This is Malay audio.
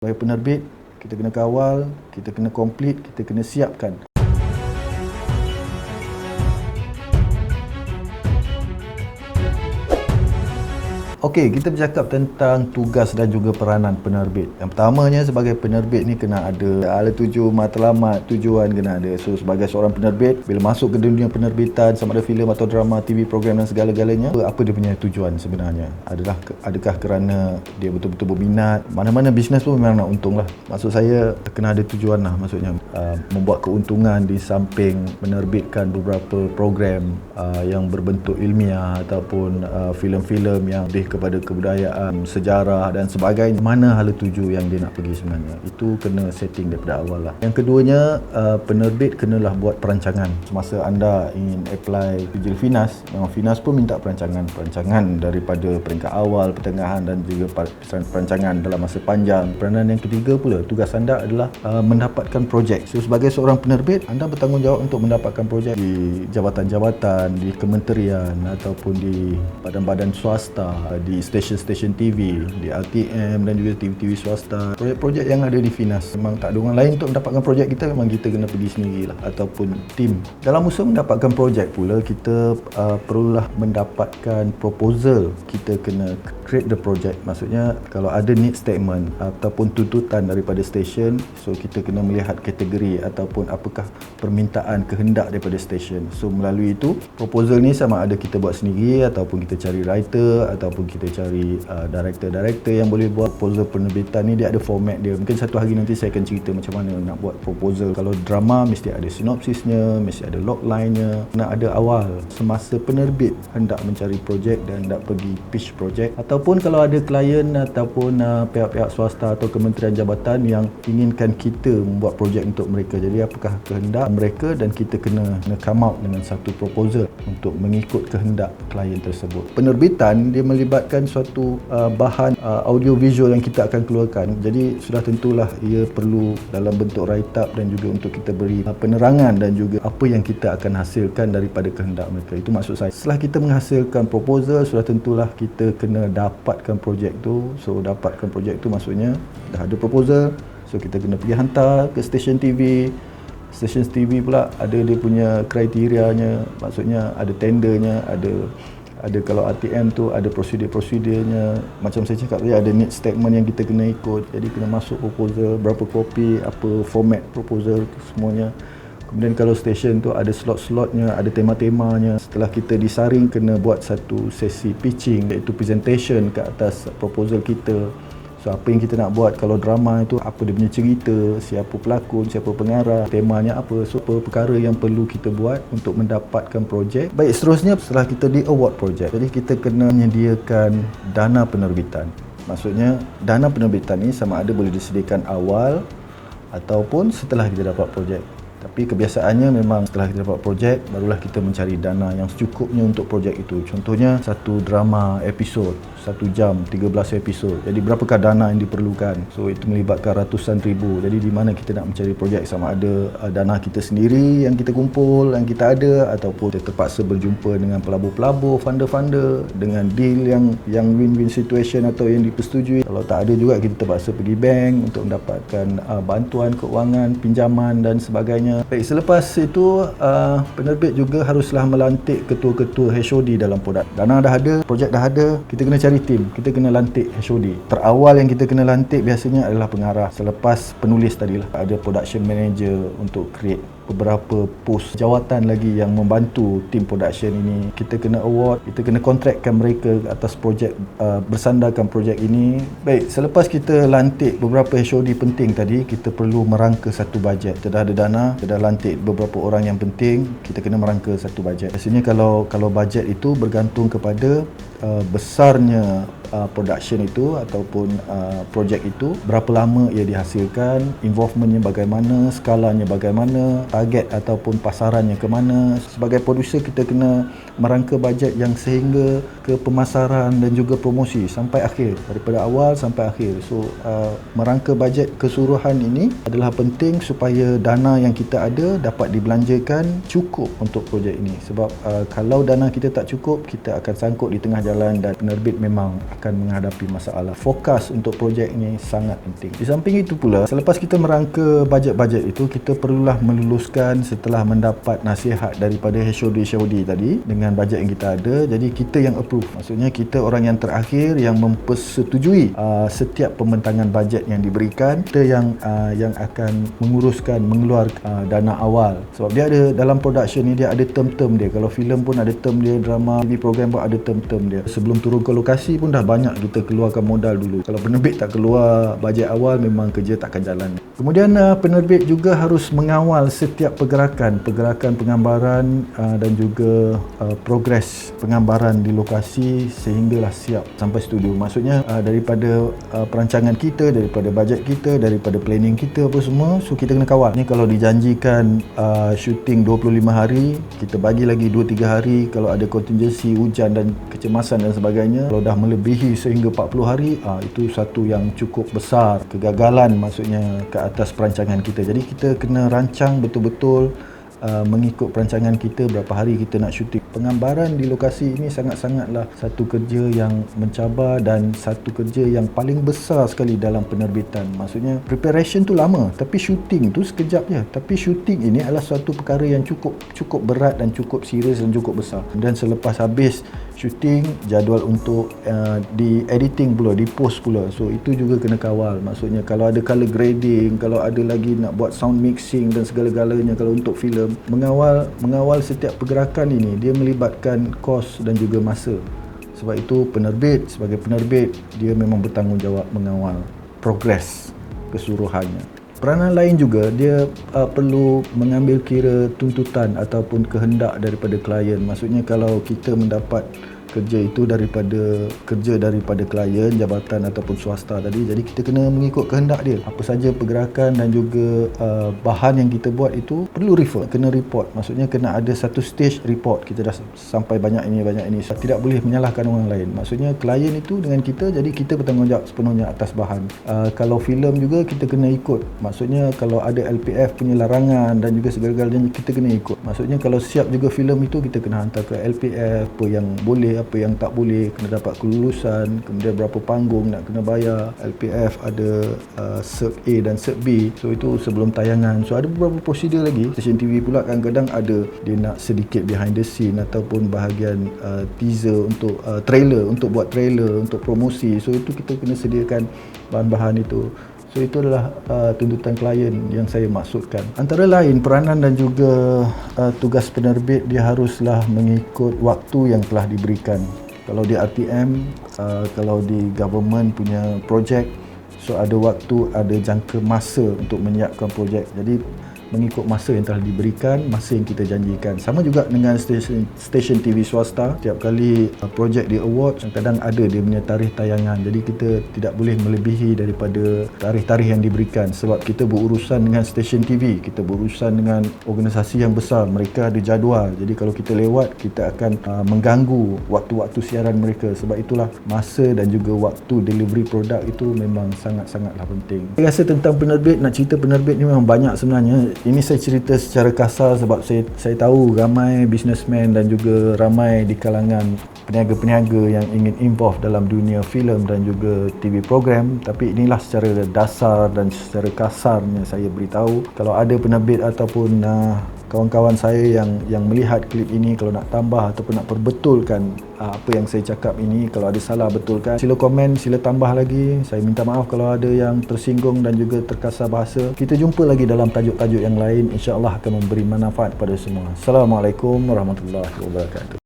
Sebagai penerbit, kita kena kawal, kita kena complete, kita kena siapkan. Okey, kita bercakap tentang tugas dan juga peranan penerbit. Yang pertamanya, sebagai penerbit ni kena ada tuju, matlamat, tujuan kena ada. So, sebagai seorang penerbit, bila masuk ke dunia penerbitan, sama ada filem atau drama, TV, program dan segala-galanya, apa dia punya tujuan sebenarnya? Adakah kerana dia betul-betul berminat? Mana-mana bisnes pun memang nak untung lah. Maksud saya, kena ada tujuan lah. Maksudnya, membuat keuntungan di samping menerbitkan beberapa program yang berbentuk ilmiah ataupun filem-filem yang lebih kepada kebudayaan, sejarah dan sebagainya. Mana hala tuju yang dia nak pergi sebenarnya? Itu kena setting daripada awal lah. Yang keduanya, penerbit kenalah buat perancangan. Semasa anda ingin apply sijil Finas, memang Finas pun minta perancangan daripada peringkat awal, pertengahan dan juga perancangan dalam masa panjang. Peranan yang ketiga pula, tugas anda adalah mendapatkan projek. So, sebagai seorang penerbit, anda bertanggungjawab untuk mendapatkan projek di jabatan-jabatan, di kementerian ataupun di badan-badan swasta, di stesen-stesen TV, di RTM dan juga TV-TV swasta. Projek-projek yang ada di Finas, memang tak ada orang lain untuk mendapatkan projek kita, memang kita kena pergi sendirilah ataupun tim. Dalam usaha mendapatkan projek pula, kita perlulah mendapatkan proposal. Kita kena create the project. Maksudnya, kalau ada need statement ataupun tuntutan daripada stesen, so kita kena melihat kategori ataupun apakah permintaan kehendak daripada stesen. So, melalui itu, proposal ni sama ada kita buat sendiri ataupun kita cari writer ataupun kita cari director yang boleh buat proposal penerbitan ni. Dia ada format dia. Mungkin satu hari nanti saya akan cerita macam mana nak buat proposal. Kalau drama, mesti ada sinopsisnya, mesti ada logline-nya, nak ada awal semasa penerbit hendak mencari projek dan hendak pergi pitch projek. Ataupun kalau ada klien ataupun pihak-pihak swasta atau kementerian jabatan yang inginkan kita membuat projek untuk mereka. Jadi apakah kehendak mereka dan kita kena come out dengan satu proposal untuk mengikut kehendak klien tersebut. Penerbitan dia melibatkan suatu bahan audio visual yang kita akan keluarkan. Jadi sudah tentulah ia perlu dalam bentuk write up dan juga untuk kita beri penerangan dan juga apa yang kita akan hasilkan daripada kehendak mereka. Itu maksud saya. Setelah kita menghasilkan proposal, sudah tentulah kita kena dapatkan projek tu. So, dapatkan projek tu maksudnya dah ada proposal, so kita kena pergi hantar ke stesen TV. Stesen TV pula ada dia punya kriterianya, maksudnya ada tendernya, ada kalau RTM tu ada prosedur-prosedurnya. Macam saya cakap tadi, ada need statement yang kita kena ikut. Jadi kena masuk proposal, berapa kopi, apa format proposal tu semuanya. Kemudian kalau stesen tu ada slot-slotnya, ada tema-temanya. Setelah kita disaring, kena buat satu sesi pitching, iaitu presentation ke atas proposal kita. So, apa yang kita nak buat, kalau drama itu apa dia punya cerita, siapa pelakon, siapa pengarah, temanya apa. So, apa perkara yang perlu kita buat untuk mendapatkan projek. Baik, seterusnya setelah kita di award projek, jadi kita kena menyediakan dana penerbitan. Maksudnya, dana penerbitan ni sama ada boleh disediakan awal ataupun setelah kita dapat projek. Tapi kebiasaannya memang setelah kita dapat projek, barulah kita mencari dana yang secukupnya untuk projek itu. Contohnya, satu drama episod, 1 jam, 13 episod. Jadi berapakah dana yang diperlukan? So, itu melibatkan ratusan ribu. Jadi di mana kita nak mencari projek, sama ada dana kita sendiri yang kita kumpul, yang kita ada, ataupun kita terpaksa berjumpa dengan pelabur-pelabur, funder-funder, dengan deal yang win-win situation atau yang dipersetujui. Kalau tak ada juga, kita terpaksa pergi bank untuk mendapatkan bantuan keuangan, pinjaman dan sebagainya. Baik, selepas itu penerbit juga haruslah melantik ketua-ketua HOD dalam produk. Dana dah ada, projek dah ada, kita kena cari tim, kita kena lantik HOD. Terawal yang kita kena lantik biasanya adalah pengarah. Selepas penulis tadilah, ada production manager untuk create beberapa pos jawatan lagi yang membantu tim production ini. Kita kena award, kita kena kontrakkan mereka atas projek, bersandarkan projek ini. Baik, selepas kita lantik beberapa HOD penting tadi, kita perlu merangka satu bajet. Kita dah ada dana, kita dah lantik beberapa orang yang penting, kita kena merangka satu bajet. Biasanya kalau bajet itu bergantung kepada besarnya production itu ataupun projek itu, berapa lama ia dihasilkan, involvementnya bagaimana, skalanya bagaimana, target ataupun pasarannya ke mana. Sebagai producer, kita kena merangka bajet yang sehingga ke pemasaran dan juga promosi sampai akhir, daripada awal sampai akhir. So, merangka bajet keseluruhan ini adalah penting supaya dana yang kita ada dapat dibelanjakan cukup untuk projek ini. Sebab kalau dana kita tak cukup, kita akan sangkut di tengah jalan dan penerbit memang akan menghadapi masalah. Fokus untuk projek ini sangat penting. Di samping itu pula, selepas kita merangka bajet-bajet itu, kita perlulah meluluskan setelah mendapat nasihat daripada HOD tadi dengan bajet yang kita ada. Jadi kita yang approve. Maksudnya kita orang yang terakhir yang mempersetujui setiap pembentangan bajet yang diberikan. Kita yang akan menguruskan mengeluarkan dana awal. Sebab dia ada dalam production ni, dia ada term-term dia. Kalau filem pun ada term dia, drama, TV program pun ada term-term dia. Sebelum turun ke lokasi pun dah banyak kita keluarkan modal dulu. Kalau penerbit tak keluar bajet awal, memang kerja takkan jalan. Kemudian penerbit juga harus mengawal setiap pergerakan penggambaran dan juga progres penggambaran di lokasi sehinggalah siap sampai studio. Maksudnya daripada perancangan kita, daripada bajet kita, daripada planning kita apa semua, so kita kena kawal. Ni kalau dijanjikan shooting 25 hari, kita bagi lagi 2-3 hari. Kalau ada contingency, hujan dan kecemasan dan sebagainya, kalau dah melebihi sehingga 40 hari, itu satu yang cukup besar kegagalan, maksudnya ke atas perancangan kita. Jadi kita kena rancang betul-betul mengikut perancangan kita, berapa hari kita nak syuting. Penggambaran di lokasi ini sangat-sangatlah satu kerja yang mencabar dan satu kerja yang paling besar sekali dalam penerbitan. Maksudnya preparation tu lama, tapi syuting tu sekejap je. Tapi syuting ini adalah suatu perkara yang cukup berat dan cukup serius dan cukup besar. Dan selepas habis syuting, jadual untuk di editing pula, di post pula. So itu juga kena kawal. Maksudnya kalau ada color grading, kalau ada lagi nak buat sound mixing dan segala-galanya, kalau untuk filem, mengawal setiap pergerakan ini, dia melibatkan kos dan juga masa. Sebab itu sebagai penerbit, dia memang bertanggungjawab mengawal progres keseluruhannya. Peranan lain juga, dia perlu mengambil kira tuntutan ataupun kehendak daripada klien. Maksudnya kalau kita mendapat kerja itu daripada klien, jabatan ataupun swasta tadi, jadi kita kena mengikut kehendak dia. Apa saja pergerakan dan juga bahan yang kita buat itu perlu kena report. Maksudnya kena ada satu stage report, kita dah sampai banyak ini. Tidak boleh menyalahkan orang lain. Maksudnya klien itu dengan kita, jadi kita bertanggungjawab sepenuhnya atas bahan. Kalau filem juga kita kena ikut. Maksudnya kalau ada LPF punya larangan dan juga segala-galanya, kita kena ikut. Maksudnya kalau siap juga filem itu, kita kena hantar ke LPF, apa yang boleh, apa yang tak boleh, kena dapat kelulusan, kemudian berapa panggung nak kena bayar. LPF ada Cert A dan Cert B, so itu sebelum tayangan. So ada beberapa prosedur lagi. Stesen TV pula kadang-kadang ada, dia nak sedikit behind the scene ataupun bahagian teaser untuk trailer, untuk buat trailer, untuk promosi. So itu kita kena sediakan bahan-bahan itu. So itu adalah tuntutan klien yang saya maksudkan. Antara lain peranan dan juga tugas penerbit, dia haruslah mengikut waktu yang telah diberikan. Kalau di RTM, kalau di government punya projek, so ada waktu, ada jangka masa untuk menyiapkan projek. Jadi mengikut masa yang telah diberikan, masa yang kita janjikan. Sama juga dengan stesen TV swasta, setiap kali projek di award, kadang ada dia punya tarikh tayangan. Jadi kita tidak boleh melebihi daripada tarikh-tarikh yang diberikan, sebab kita berurusan dengan stesen TV, kita berurusan dengan organisasi yang besar, mereka ada jadual. Jadi kalau kita lewat, kita akan mengganggu waktu-waktu siaran mereka. Sebab itulah masa dan juga waktu delivery produk itu memang sangat-sangatlah penting. Saya rasa tentang penerbit, nak cerita penerbit ni memang banyak sebenarnya. Ini saya cerita secara kasar sebab saya tahu ramai businessman dan juga ramai di kalangan peniaga-peniaga yang ingin involve dalam dunia filem dan juga TV program. Tapi inilah secara dasar dan secara kasarnya saya beritahu. Kalau ada penerbit ataupun kawan-kawan saya yang melihat klip ini, kalau nak tambah ataupun nak perbetulkan apa yang saya cakap ini, kalau ada salah betulkan, sila komen, sila tambah lagi. Saya minta maaf kalau ada yang tersinggung dan juga terkasar bahasa. Kita jumpa lagi dalam tajuk-tajuk yang lain, insya-Allah akan memberi manfaat pada semua. Assalamualaikum warahmatullahi wabarakatuh.